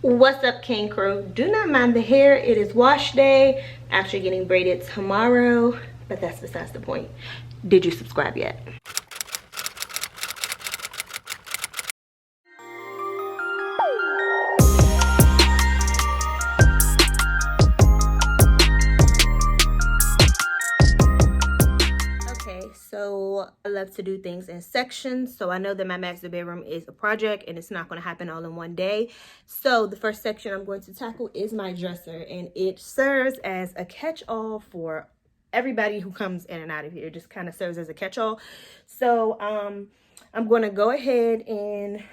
What's up, King crew? Do not mind the hair. It is wash day. Actually getting braided tomorrow, but that's besides the point. Did you subscribe yet? So I love to do things in sections. So I know that my master bedroom is a project and it's not going to happen all in one day. So the first section I'm going to tackle is my dresser, and it serves as a catch-all for everybody who comes in and out of here. It just kind of serves as a catch-all. So I'm going to go ahead and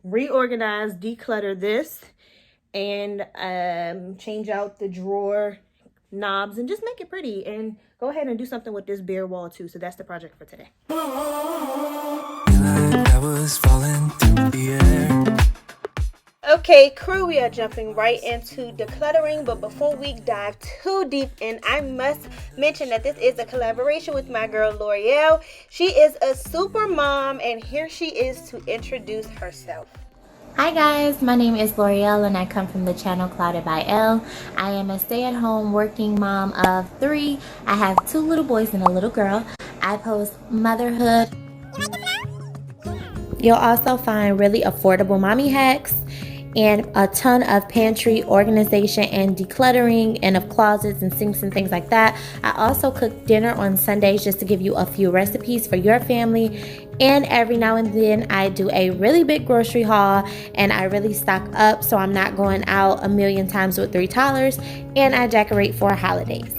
reorganize, declutter this, and change out the drawer knobs and just make it pretty, and go ahead and do something with this bare wall too. So that's the project for today. Okay, crew, we are jumping right into decluttering, but before we dive too deep in, I must mention that this is a collaboration with my girl L'Oreal. She is a super mom, and here she is to introduce herself. Hi guys, my name is L'Oreal and I come from the channel Clouded by Elle. I am a stay-at-home working mom of 3. I have 2 little boys and a little girl. I post motherhood. You'll also find really affordable mommy hacks and a ton of pantry organization and decluttering, and of closets and sinks and things like that. I also cook dinner on Sundays just to give you a few recipes for your family. And every now and then I do a really big grocery haul, and I really stock up so I'm not going out a million times with 3 toddlers, and I decorate for holidays.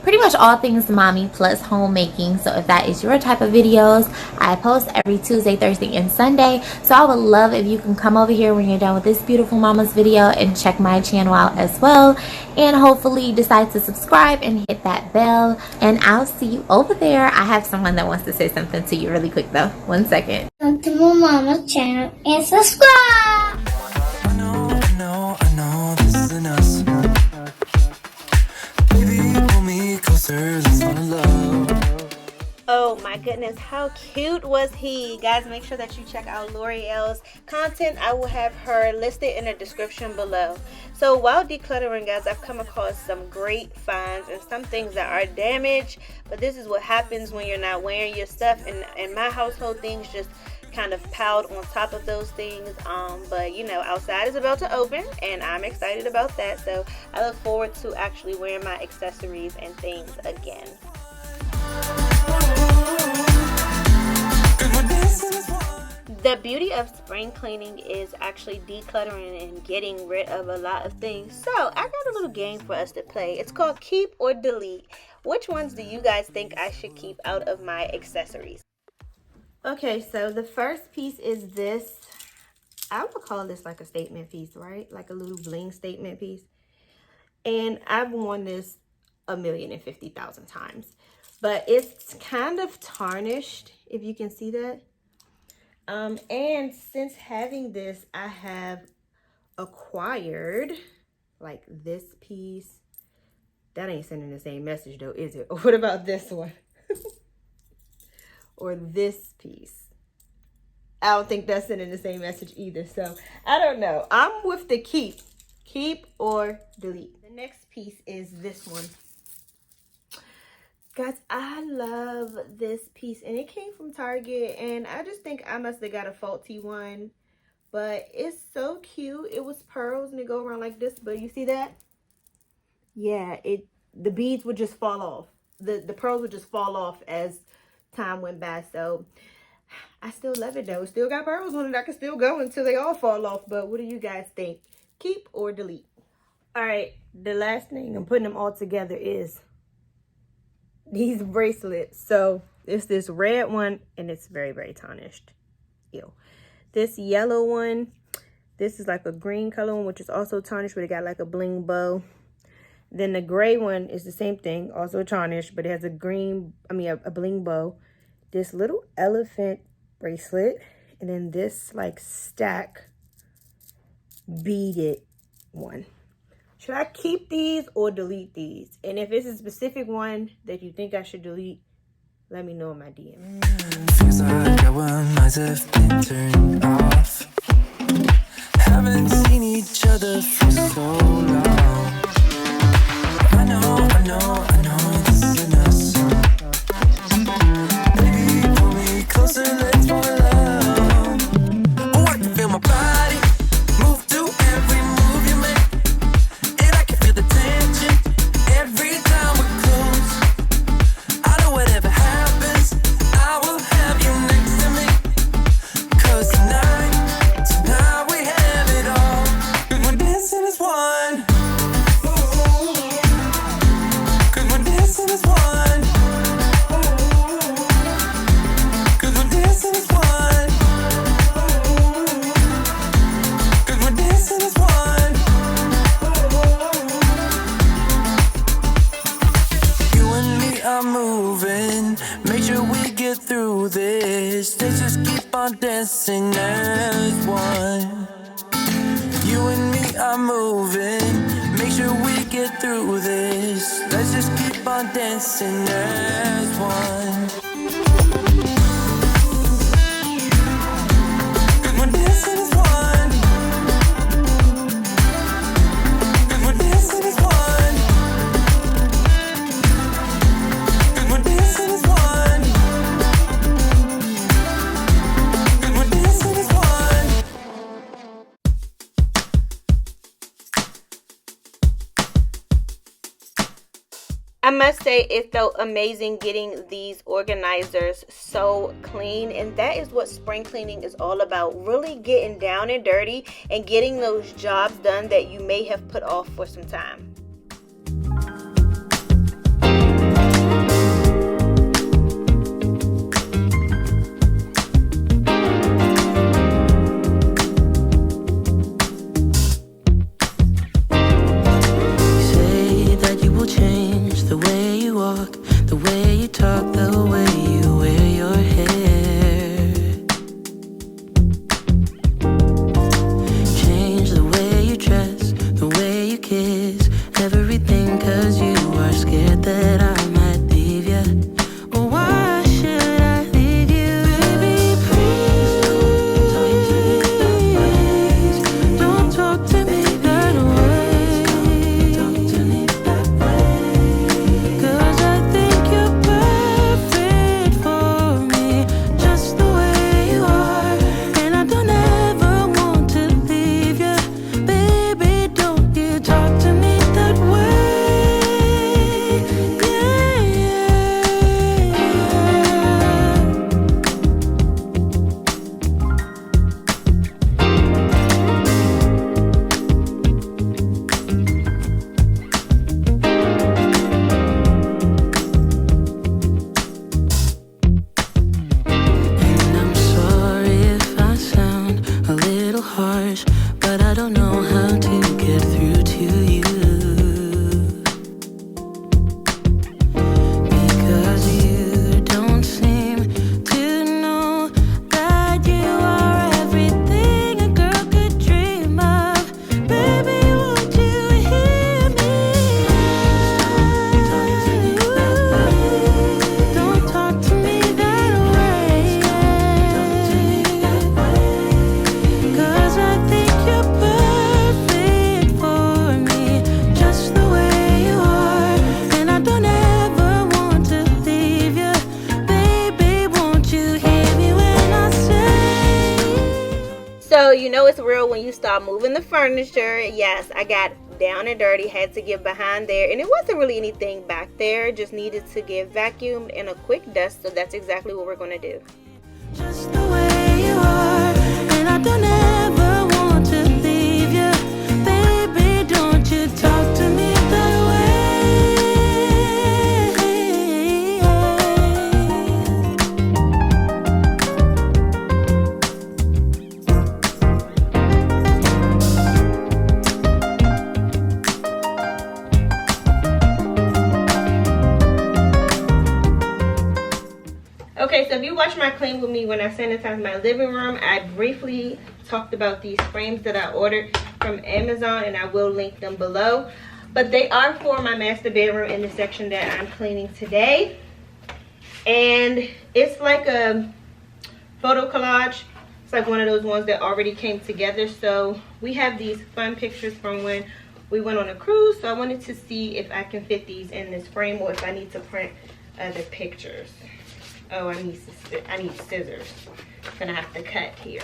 Pretty much all things mommy plus homemaking. So if that is your type of videos, I post every Tuesday, Thursday, and Sunday. So I would love if you can come over here when you're done with this beautiful mama's video and check my channel out as well. And hopefully decide to subscribe and hit that bell. And I'll see you over there. I have someone that wants to say something to you really quick though. 1 second. Come to my mama's channel and subscribe. I know, this isn't us. Oh my goodness, how cute was he? Guys, make sure that you check out L'Oreal's content. I will have her listed in the description below. So while decluttering, guys, I've come across some great finds and some things that are damaged, but this is what happens when you're not wearing your stuff. And in my household, things just kind of piled on top of those things, but you know, outside is about to open and I'm excited about that. So I look forward to actually wearing my accessories and things again. The beauty of spring cleaning is actually decluttering and getting rid of a lot of things. So I got a little game for us to play. It's called Keep or Delete. Which ones do you guys think I should keep out of my accessories? Okay, so the first piece is this. I would call this like a statement piece, right? Like a little bling statement piece. And I've worn this 1,050,000 times. But it's kind of tarnished, if you can see that. And since having this, I have acquired like this piece. That ain't sending the same message though, is it? Or what about this one? Or this piece? I don't think that's sending the same message either. So I don't know. I'm with the keep or delete. The next piece is this one. Guys, I love this piece, and it came from Target, and I just think I must have got a faulty one, but it's so cute. It was pearls and they go around like this, but you see that? Yeah, the beads would just fall off. The pearls would just fall off as time went by. So I still love it though. It still got pearls on it. I can still go until they all fall off. But what do you guys think? Keep or delete? All right, the last thing, I'm putting them all together, is these bracelets. So it's this red one, and it's very, very tarnished. Ew. This yellow one, this is like a green color one, which is also tarnished, but it got like a bling bow. Then the gray one is the same thing, also tarnished, but it has a green, a bling bow. This little elephant bracelet, and then this like stack beaded one. Should I keep these or delete these? And if it's a specific one that you think I should delete, let me know in my DM. Feels like our minds have been turned off. Haven't seen each other other for so long. I know this isn't us. Baby, pull me closer, let's fall in love. Oh, I can feel my body move to every move you make, and I can feel the tension every time we're close. I know whatever happens, I will have you next to me. 'Cause tonight we have it all. 'Cause we're dancing as one. 'Cause we're dancing as one. 'Cause we're dancing as one. 'Cause we're dancing as one. You and me are moving. Make sure we get through this. Let's just keep on dancing as one. You and me are moving. Make sure we get through this. Let's just keep on dancing as one. 'Cause we're dancing as one. 'Cause we're dancing as one. 'Cause we're dancing as one. 'Cause we're dancing as one. I must say it felt amazing getting these organizers so clean, and that is what spring cleaning is all about, really getting down and dirty and getting those jobs done that you may have put off for some time. Say that you will change the way you walk, the way you talk, the way you wear your hair. Change the way you dress, the way you kiss, everything, 'cause you are scared that I might leave you. Well, why should I leave you? Baby, please don't talk to me that way. Don't talk to me that way. 'Cause I think you're perfect for me, just the way you are. And I don't ever want to leave you. Baby, don't you talk to me that way. Yeah, And I'm sorry if I sound a little harsh, but I don't know how to get through to you. Because you don't seem to know that you are everything a girl could dream of. Baby, won't you hear me? Don't talk to me that way. 'Cause I think you're perfect for me, just the way you are. And I don't ever want to leave you. Baby, won't you hear me when I say? So you know it's real when you start moving the furniture. Yes, I got down and dirty, had to get behind there, and it wasn't really anything back there, just needed to get vacuumed and a quick dust. So that's exactly what we're going to do. Just the way you are, and I don't ever want to leave you. Baby, don't you talk to me that way. Okay, so if you watch my clean with me when I sanitized my living room, I briefly talked about these frames that I ordered from Amazon, and I will link them below. But they are for my master bedroom in the section that I'm cleaning today. And it's like a photo collage. It's like one of those ones that already came together. So we have these fun pictures from when we went on a cruise. So I wanted to see if I can fit these in this frame or if I need to print other pictures. Oh, I need scissors. Gonna have to cut here.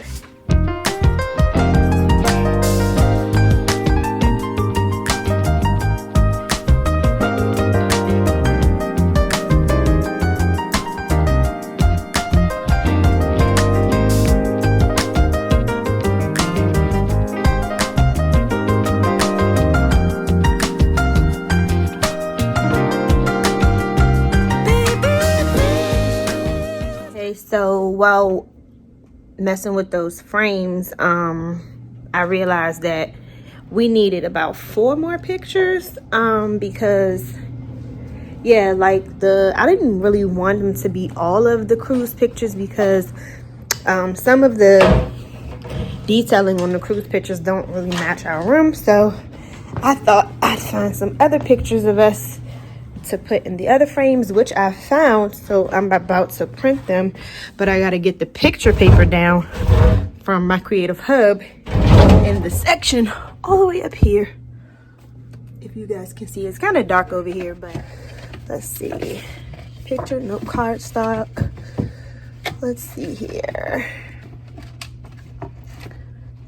So while messing with those frames, I realized that we needed about 4 more pictures, because yeah, like I didn't really want them to be all of the cruise pictures, because some of the detailing on the cruise pictures don't really match our room. So I thought I'd find some other pictures of us to put in the other frames, which I found. So I'm about to print them, but I got to get the picture paper down from my creative hub in the section all the way up here. If you guys can see, it's kind of dark over here, but let's see. Picture, note, cardstock. Let's see here.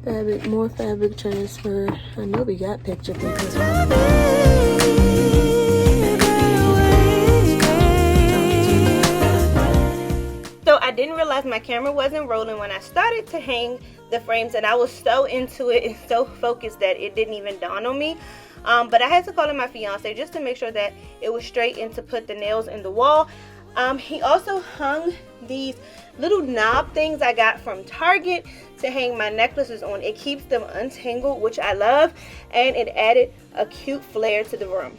Fabric, more fabric transfer. I know we got picture papers. So I didn't realize my camera wasn't rolling when I started to hang the frames, and I was so into it and so focused that it didn't even dawn on me. But I had to call in my fiance just to make sure that it was straight and to put the nails in the wall. He also hung these little knob things I got from Target to hang my necklaces on. It keeps them untangled, which I love, and it added a cute flair to the room.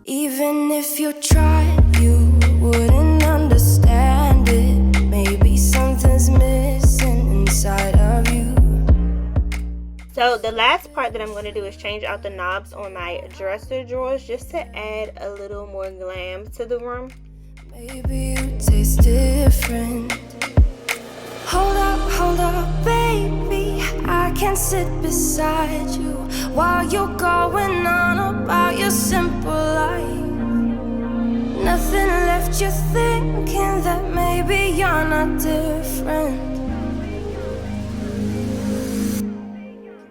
Even if you tried, you wouldn't understand it. Maybe something's missing inside of you. So the last part that I'm going to do is change out the knobs on my dresser drawers just to add a little more glam to the room. Maybe you taste different. Hold up, baby. I can sit beside you while you're going on about your simple life. Nothing left you thinking that maybe you're not different.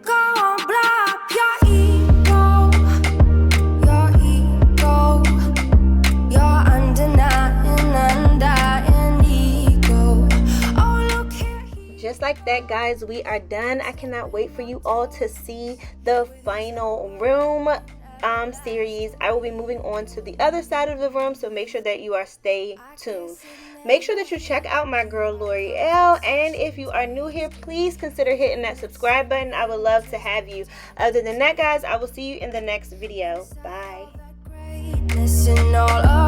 Go on, blow up your ego, your undying ego. Oh, look here. Just like that, guys, we are done. I cannot wait for you all to see the final room series. I will be moving on to the other side of the room, so make sure that you are stay tuned. Make sure that you check out my girl L'Oreal, and if you are new here, please consider hitting that subscribe button. I would love to have you. Other than that, guys, I will see you in the next video. Bye. Greatness in all